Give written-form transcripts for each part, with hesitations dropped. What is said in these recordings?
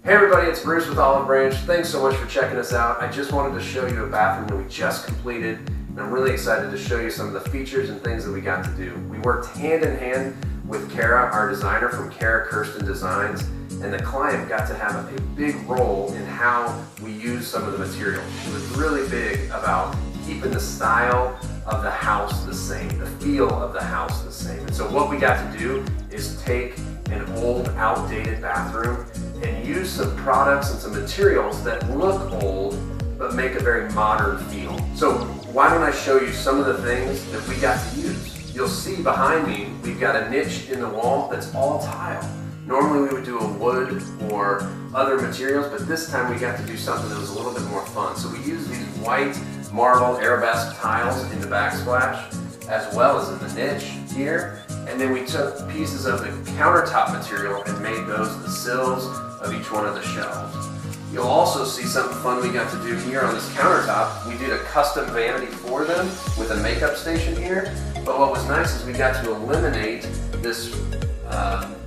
Hey everybody, it's Bruce with Olive Branch. Thanks so much for checking us out. I just wanted to show you a bathroom that we just completed, and I'm really excited to show you some of the features and things that we got to do. We worked hand in hand with Kara, our designer from Kara Kirsten Designs, and the client got to have a big role in how we use some of the materials. She was really big about keeping the style of the house the same, the feel of the house the same. And so what we got to do is take an old, outdated bathroom and use some products and some materials that look old but make a very modern feel. So why don't I show you some of the things that we got to use. You'll see behind me we've got a niche in the wall that's all tile. Normally we would do a wood or other materials, but this time we got to do something that was a little bit more fun. So we used these white marble arabesque tiles in the backsplash as well as in the niche here. And then we took pieces of the countertop material and made those the sills of each one of the shelves. You'll also see something fun we got to do here on this countertop. We did a custom vanity for them with a makeup station here. But what was nice is we got to eliminate this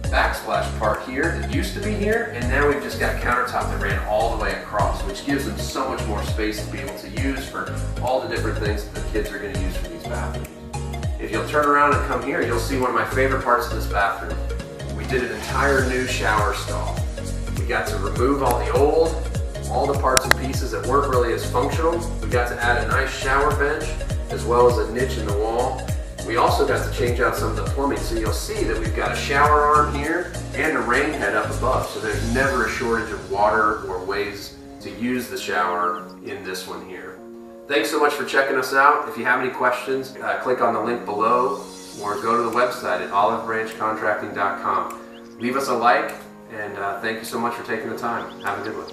backsplash part here that used to be here, and now we've just got countertop that ran all the way across, which gives them so much more space to be able to use for all the different things that the kids are going to use for these bathrooms. If you'll turn around and come here, you'll see one of my favorite parts of this bathroom. We did an entire new shower stall. We got to remove all the parts and pieces that weren't really as functional. We got to add a nice shower bench as well as a niche in the wall. We also got to change out some of the plumbing, so you'll see that we've got a shower arm here and a rain head up above, so there's never a shortage of water or ways to use the shower in this one here. Thanks so much for checking us out. If you have any questions, click on the link below or go to the website at olivebranchcontracting.com. Leave us a like, and thank you so much for taking the time. Have a good one.